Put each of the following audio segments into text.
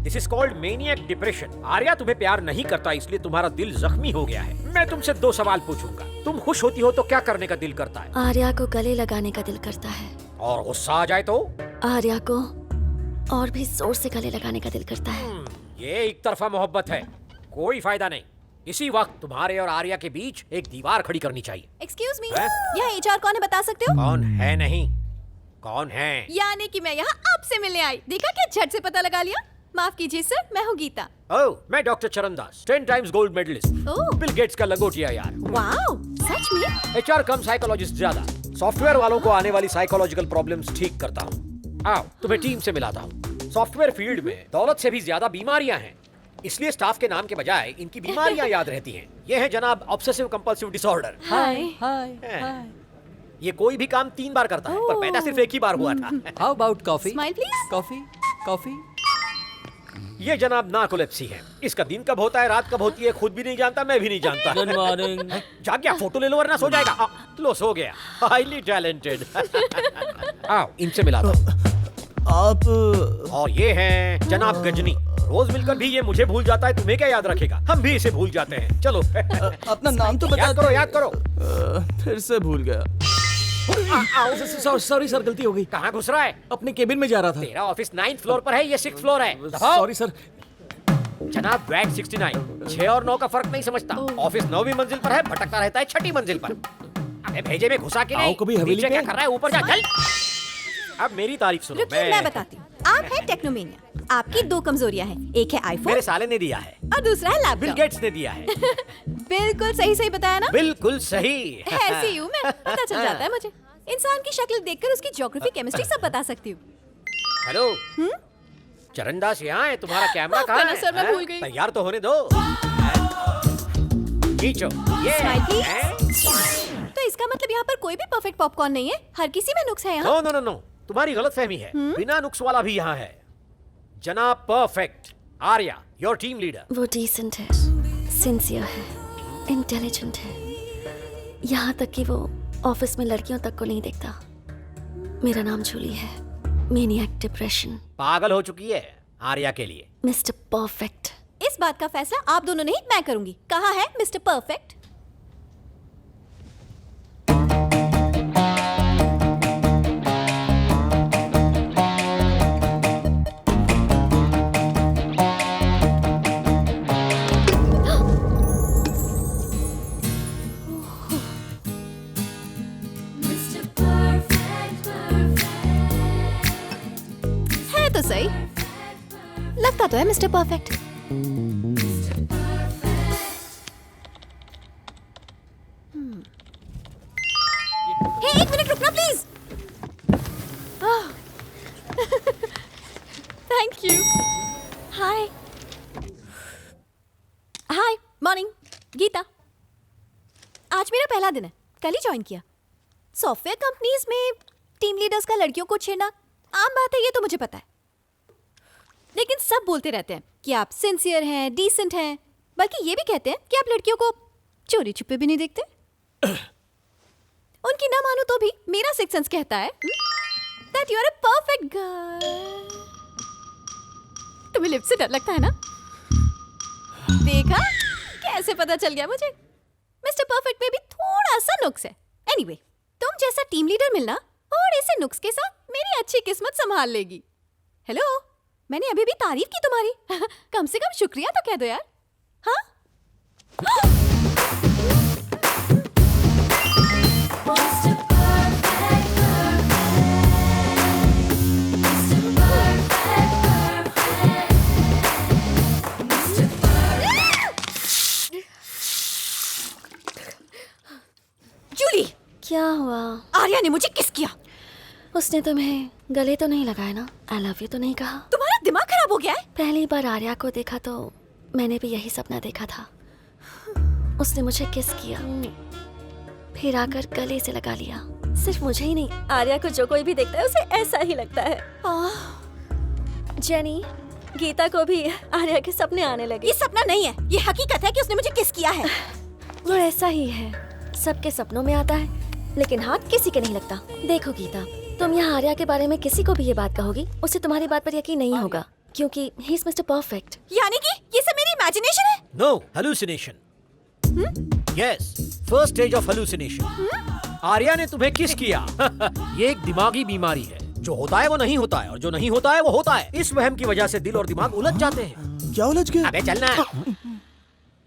This is called maniac depression. Arya तुम्हें प्यार नहीं करता इसलिए तुम्हारा दिल जख्मी हो गया है। मैं तुमसे 2 सवाल पूछूंगा। तुम खुश होती हो तो क्या करने का दिल करता है? आर्या को गले लगाने का दिल करता है। और गुस्सा आ जाए तो? आर्या को और भी जोर से गले लगाने का दिल करता है। ये एक तरफा मोहब्बत है, कोई फायदा नहीं। इसी वक्त तुम्हारे और आर्या के बीच एक दीवार खड़ी करनी चाहिए। एक्सक्यूज मी, हैं? यहाँ एचआर कौन है बता सकते हो? कौन है? नहीं कौन है? यानी कि मैं यहाँ आपसे मिलने आई। देखा क्या झट से पता लगा लिया। माफ कीजिए सर, मैं हूँ गीता। ओह, मैं डॉक्टर चरण दास, 10 टाइम्स गोल्ड मेडलिस्ट, ओह। बिल गेट्स का लंगोटिया यार। वाओ, सच में? एचआर कम साइकोलॉजिस्ट ज्यादा। सॉफ्टवेयर वालों को आने वाली साइकोलॉजिकल प्रॉब्लम्स ठीक करता हूँ। आओ तुम्हें टीम से मिलाता हूँ। सॉफ्टवेयर फील्ड में दौलत से भी ज्यादा बीमारियां हैं, इसलिए स्टाफ के नाम के बजाय इनकी बीमारियां याद रहती हैं। ये है जनाब ऑब्सेसिव कंपल्सिव डिसऑर्डर। हाय। हैं। ये कोई भी काम 3 बार करता है, पर पैदा सिर्फ एक ही बार हुआ था। How about coffee? Smile please. Coffee coffee. ये जनाब नार्कोलेप्सी है। इसका दिन कब होता है, रात कब होती है, खुद भी नहीं जानता, मैं भी नहीं जानता। Good morning. जा गया, फोटो ले लो वरना सो जाएगा। लो सो गया। Highly talented. आओ इनसे मिलाता हूँ। आप और ये हैं जनाब गजनी। रोज मिलकर भी ये मुझे भूल जाता है, तुम्हें क्या याद रखेगा? हम भी इसे भूल जाते हैं। चलो अपना नाम तो बता। याद करो। फिर से भूल गया। सॉरी सर, गलती हो गई। कहाँ घुस रहा है? अपने केबिन में जा रहा था। तेरा ऑफिस 9th फ्लोर पर है, ये 6th फ्लोर है। Sorry sir. जनाब वैट 69, 6 और 9 का फर्क नहीं समझता। ऑफिस 9वीं मंजिल पर है, भटकता रहता है 6ठी मंजिल पर। अबे भेजे में घुसा के आओ नहीं, कभी हवेली नीचे क्या पे। कर रहा है? ऊपर जा चल। अब मेरी तारीफ सुनो। रुकिए, मैं बताती हूँ। आप है टेक्नोमेनिया। आपकी 2 कमजोरियां हैं, एक है आईफोन मेरे साले ने दिया है, और दूसरा है बिल लैपटॉप। गेट्स ने दिया है। बिल्कुल सही सही बताया ना? बिल्कुल सही। ऐसी हूँ मैं, पता चल जाता है मुझे। इंसान की शक्ल देखकर उसकी ज्योग्राफी केमिस्ट्री सब बता सकती हूँ। हेलो, चरण दास यहाँ है। तुम्हारा कैमरा माफ कहाँ करना है? सर, मैं हैं? भूल गई। तैयार तो होने दो। खींचो ये। Smile, please. हैं? तो इसका मतलब यहाँ पर कोई भी परफेक्ट पॉपकॉर्न नहीं है, हर किसी में नुक्स है यहाँ। नो नो नो नो, तुम्हारी गलतफहमी है। बिना नुक्स वाला भी यहाँ है। जनाब perfect Arya, your team leader. वो डिसेंट है, सिंसियर है, इंटेलिजेंट है। यहाँ तक कि वो ऑफिस में लड़कियों तक को नहीं देखता। मेरा नाम जूली है, मेनियक डिप्रेशन। पागल हो चुकी है आर्या के लिए। Mister perfect. इस बात का फैसला आप दोनों नहीं, मैं करूंगी। कहाँ है मिस्टर परफेक्ट? है तो सही, लगता तो है मिस्टर परफेक्ट। हे, 1 मिनट रुकना please. Thank you. Hi hi, morning. Geeta, आज मेरा पहला दिन है, कल ही ज्वाइन किया। सॉफ्टवेयर कंपनीज में टीम लीडर्स का लड़कियों को छेड़ना आम बात है, ये तो मुझे पता है। लेकिन सब बोलते रहते हैं कि आप सिंसियर हैं, डिसेंट हैं, बल्कि ये भी कहते हैं कि आप लड़कियों को चोरी छुपे भी नहीं देखते। उनकी ना मानो तो भी मेरा सिक्स सेंस कहता है that you are a perfect girl. तुम्हें लिप्स से डर लगता है ना? देखा कैसे पता चल गया मुझे। मिस्टर परफेक्ट में भी थोड़ा सा नुक्स है। एनीवे, तुम जैसा टीम लीडर मिलना थोड़े से नुक्स के साथ मेरी अच्छी किस्मत संभाल लेगी। हेलो, मैंमैंने अभी भी तारीफ की तुम्हारी। कम से कम शुक्रिया तो कह दो यार। हाँ? जूली, क्या हुआ? आर्या ने मुझे किस किया? उसने तुम्हें गले तो नहीं लगाया ना? आई लव यू तो नहीं कहा? तुम्हारा दिमाग खराब हो गया है? पहली बार आर्या को देखा तो मैंने भी यही सपना देखा था। उसने मुझे किस किया, फिर आकर गले से लगा लिया। सिर्फ मुझे ही नहीं, आर्या को जो कोई भी देखता है उसे ऐसा ही लगता है। जेनी, गीता को भी आर्या के सपने आने लगे। ये सपना नहीं है, ये हकीकत है कि उसने मुझे किस किया है। वो ऐसा ही है, सबके सपनों में आता है लेकिन हाथ किसी के नहीं लगता। देखो गीता, तुम यहाँ आर्या के बारे में किसी को भी ये बात कहोगी, उसे तुम्हारी बात पर यकीन नहीं होगा। क्योंकि ही इज मिस्टर परफेक्ट। यानी कि ये सब मेरी इमेजिनेशन है। No, hallucination. Yes, first stage of hallucination. Arya ने तुम्हें किस किया? ये एक दिमागी बीमारी है। जो होता है वो नहीं होता है और जो नहीं होता है वो होता है। इस वहम की वजह से दिल और दिमाग उलझ जाते हैं। क्या उलझ गया? अबे चलना।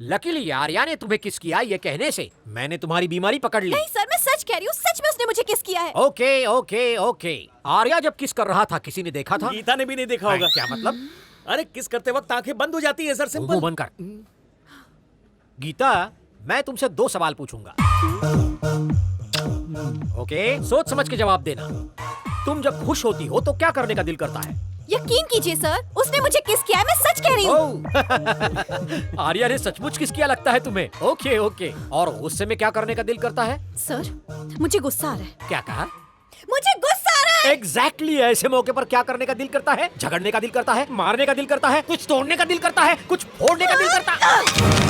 लकीली आर्या ने तुम्हें किस किया ये कहने से मैंने तुम्हारी बीमारी पकड़ ली। नहीं सर, मैं सच कह रही हूँ, सच में उसने मुझे किस किया है। Okay okay okay. आर्या जब किस कर रहा था किसी ने देखा था? गीता ने भी नहीं देखा होगा। क्या मतलब? अरे किस करते वक्त आंखें बंद हो जाती है सर, मुंह सिंपल। बंद कर। गीता, मैं तुमसे 2 सवाल पूछूंगा। ओके, सोच समझ के जवाब देना। तुम जब खुश होती हो तो क्या करने का दिल करता है? यकीन कीजिए सर, उसने मुझे किस किया है, मैं सच कह रही हूँ। ओह, आर्या ने सचमुच किस किया लगता है तुम्हें? Okay okay. और गुस्से में क्या करने का दिल करता है? सर, मुझे गुस्सा आ रहा है। क्या कहा? मुझे गुस्सा आ रहा है। एग्जैक्टली ऐसे मौके पर क्या करने का दिल करता है? झगड़ने का दिल करता है, मारने का दिल करता है, कुछ तोड़ने का दिल करता है, कुछ फोड़ने का दिल करता है।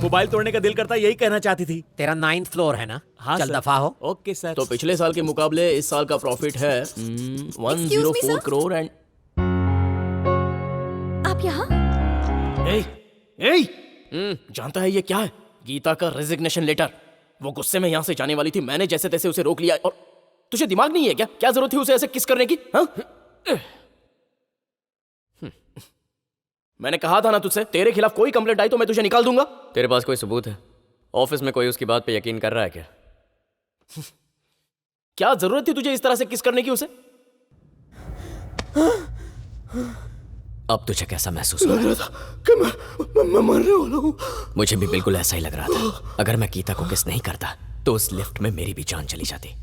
मोबाइल तोड़ने का दिल करता है, यही कहना चाहती थी। तेरा 9th फ्लोर है ना? हाँ चल सर। दफा हो। Okay sir. तो पिछले साल के मुकाबले इस साल का प्रॉफिट है Excuse me, 104 sir? Crore and आप यहाँ? जानता है ये क्या है? गीता का रेजिग्नेशन लेटर। वो गुस्से में यहाँ से जाने वाली थी, मैंने जैसे तैसे उसे रोक लिया। और तुझे दिमाग नहीं है क्या? क्या जरूरत थी उसे ऐसे किस करने की? हाँ? मैंने कहा था ना तुझसे, तेरे खिलाफ कोई कंप्लेंट आई तो मैं तुझे निकाल दूंगा। तेरे पास कोई सबूत है? ऑफिस में कोई उसकी बात पे यकीन कर रहा है क्या? क्या जरूरत थी तुझे इस तरह से किस करने की उसे? अब तुझे कैसा महसूस हो रहा है? कि मैं मरने वाला हूँ। मुझे भी बिल्कुल ऐसा ही लग रहा था। अगर मैं गीता को किस नहीं करता तो उस लिफ्ट में मेरी भी जान चली जाती।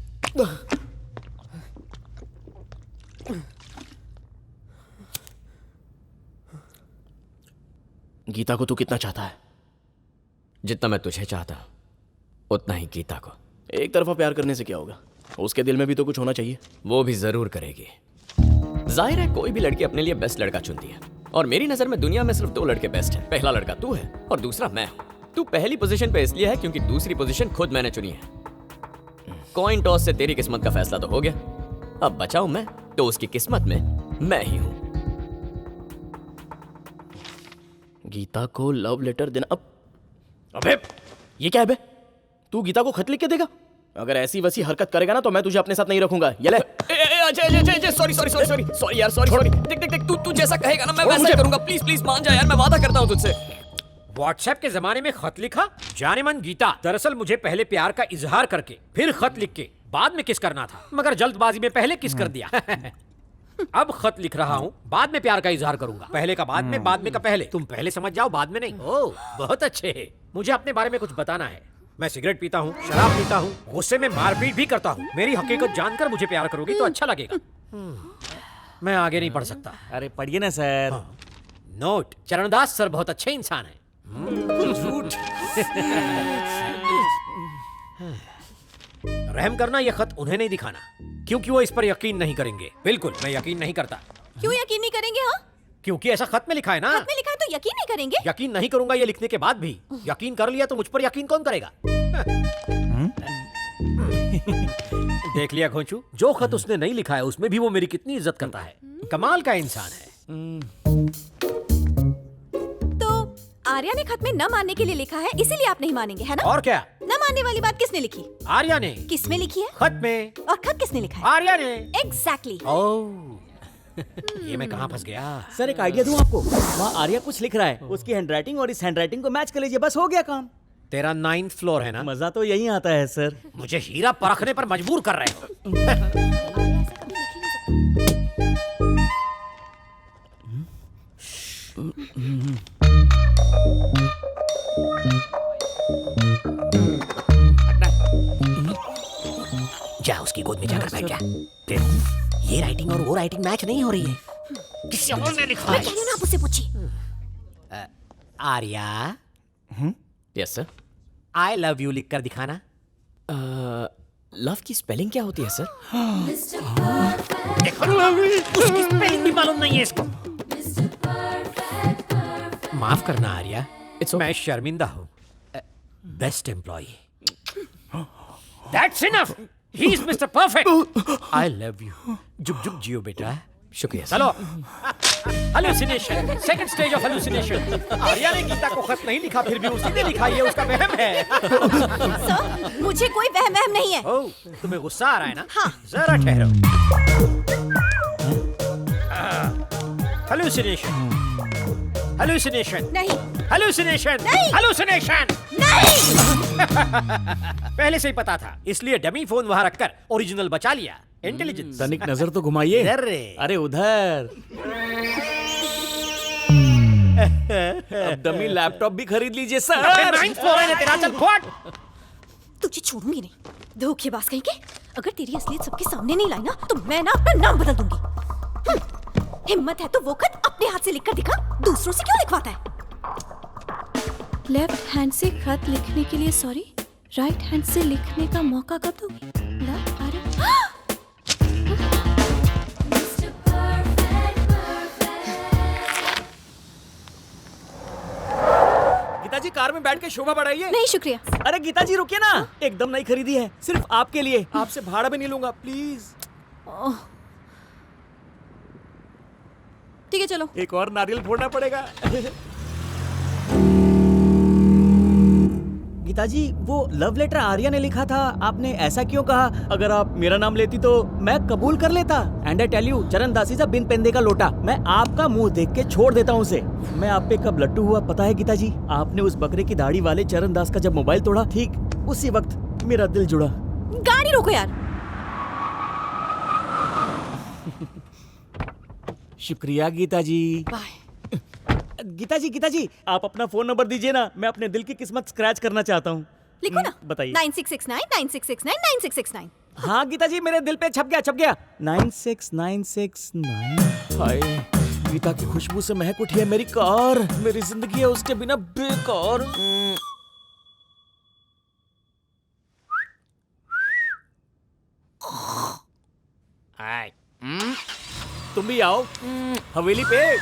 गीता को तू कितना चाहता है? जितना मैं तुझे चाहता उतना ही गीता को। एक तरफा प्यार करने से क्या होगा? उसके दिल में भी तो कुछ होना चाहिए। वो भी जरूर करेगी। जाहिर है कोई भी लड़की अपने लिए बेस्ट लड़का चुनती है और मेरी नजर में दुनिया में सिर्फ 2 लड़के बेस्ट हैं। पहला लड़का तू है और दूसरा मैं हूं। तू पहली पोजीशन पे इसलिए है क्योंकि दूसरी पोजीशन खुद मैंने चुनी है। कॉइन टॉस से तेरी किस्मत का फैसला तो हो गया, अब बचाऊं मैं तो उसकी किस्मत में मैं ही हूं। गीता को लव लेटर देना। अब अबे ये क्या है बे? तू गीता को खत लिख के देगा? अगर ऐसी वैसी हरकत करेगा ना तो मैं तुझे अपने साथ नहीं रखूंगा। ये ले। सॉरी यार, सॉरी। देख तू जैसा कहेगा ना मैं वैसा ही करूंगा। प्लीज मान जा यार, मैं वादा करता हूं तुझसे। व्हाट्सएप के जमाने में खत लिखा? जाने मन गीता, दरअसल मुझे पहले प्यार का इजहार करके फिर खत लिख के बाद में किस करना था, मगर जल्दबाजी में पहले किस कर दिया। अब खत लिख रहा हूँ, बाद में प्यार का इजहार करूंगा। पहले का बाद में, बाद में का पहले। तुम पहले समझ जाओ, बाद में नहीं। ओह, बहुत अच्छे है। मुझे अपने बारे में कुछ बताना है। मैं सिगरेट पीता हूँ, शराब पीता हूँ, गुस्से में मारपीट भी करता हूँ। मेरी हकीकत जानकर मुझे प्यार करोगी तो अच्छा लगेगा। मैं आगे नहीं पढ़ सकता। अरे पढ़िए ना सर। नोट, चरणदास सर बहुत अच्छे इंसान हैं। रहम करना, ये खत उन्हें नहीं दिखाना क्योंकि वो इस पर यकीन नहीं करेंगे। बिल्कुल, मैं यकीन नहीं करता। क्यों यकीन नहीं करेंगे? हाँ, क्योंकि ऐसा खत में लिखा है ना। खत में लिखा है तो यकीन नहीं करेंगे? यकीन नहीं करूंगा ये लिखने के बाद भी। यकीन कर लिया तो मुझ पर यकीन कौन करेगा? देख लिया घोंचू, जो खत उसने नहीं लिखा है उसमें भी वो मेरी कितनी इज्जत करता है। कमाल का इंसान है। तो आर्या ने खत में न मानने के लिए लिखा है, इसीलिए आप नहीं मानेंगे, है ना? और क्या? न मानने वाली बात किसने लिखी? आर्या ने। किस में लिखी है? खत में। और खत किसने लिखा है? आर्या ने। एग्जैक्टली। ओह, ये मैं कहाँ फंस गया? सर एक आइडिया दूं आपको। वहाँ आर्या कुछ लिख रहा है, उसकी हैंडराइटिंग और इस हैंडराइटिंग को मैच कर लीजिए, बस हो गया काम। तेरा 9th फ्लोर है ना? मजा तो यही आता है सर। मुझे हीरा परखने पर मजबूर कर रहे हो। आर्या ऐसा कभी लिख ही नहीं जा उसकी गोद में जाकर बैठ जा। देखो, ये राइटिंग और वो राइटिंग मैच नहीं हो रही है। किसी और ने लिखा मैं है। कह रही हूँ ना, आप उससे पूछिए। Arya, yes sir. I love you लिखकर दिखाना। लव की स्पेलिंग क्या होती है सर? देखो, उसकी स्पेलिंग भी मालूम नहीं है इसको। माफ करना आर्या, मैं शर्मिंदा हूँ। Best employee. That's enough. He is Mr. Perfect. I love you. जुग जुग जियो बेटा। शुक्रिया सर। चलो। Hallucination, second stage of hallucination. Arya ने गीता को खत नहीं लिखा, फिर भी उसी ने लिखा, ये उसका वहम है। सर मुझे कोई वहम वहम नहीं है। ओह, तुम्हें गुस्सा आ रहा है ना? हाँ। जरा ठहरो। हेलुसिनेशन, हेलुसिनेशन, नहीं हेलुसिनेशन, नहीं। हेलुसिनेशन। नहीं। पहले से ही पता था, इसलिए डमी फोन वहां रखकर ओरिजिनल बचा लिया। इंटेलिजेंस। तनिक नजर तो घुमाइए। इधर रे। अरे उधर। अब डमी लैपटॉप भी खरीद लीजिए सर। नाइन्थ फ्लोर है ना तेरा, चल फट। तुझे छोड़ूंगी नहीं, धोखेबाज कहीं के। अगर तेरी असलियत सबके सामने नहीं लाई ना तो मैं ना अपना नाम बदल दूंगी। हिम्मत है तो वो खत अपने हाथ से लिखकर दिखा, दूसरों से क्यों लिखवाता है? लेफ्ट हैंड से खत लिखने के लिए सॉरी, राइट हैंड से लिखने का मौका कब दोगी? गीता जी कार में बैठ के शोभा बढ़ाइए। नहीं शुक्रिया। अरे गीता जी रुकिए ना, एकदम नई खरीदी है, सिर्फ आपके लिए। आपसे भाड़ा भी नहीं लूंगा प्लीज। ठीक है चलो। एक और नारियल फोड़ना पड़ेगा। गीता जी वो लव लेटर आर्या ने लिखा था, आपने ऐसा क्यों कहा? अगर आप मेरा नाम लेती तो मैं कबूल कर लेता। एंड आई टेल यू, चरण दासी सा बिन पेंदे का लोटा, मैं आपका मुंह देख के छोड़ देता हूँ उसे। मैं आप पे कब लट्टू हुआ पता है गीता जी? आपने उस बकरे की दाढ़ी वाले चरण दास का जब मोबाइल तोड़ा, ठीक उसी वक्त मेरा दिल जुड़ा। गाड़ी रोको यार। शुक्रिया गीता जी। बाय। गीता जी आप अपना फोन नंबर दीजिए ना, मैं अपने दिल की किस्मत स्क्रैच करना चाहता हूँ। लिखो ना। बताइए। 9669 9669 9669। हाँ गीता जी मेरे दिल पे छप गया 96969। हाय गीता की खुशबू से महक उठी है मेरी कार, मेरी जिंदगी है उसके बिना बेकार। तुम भी आओ हवेली पे।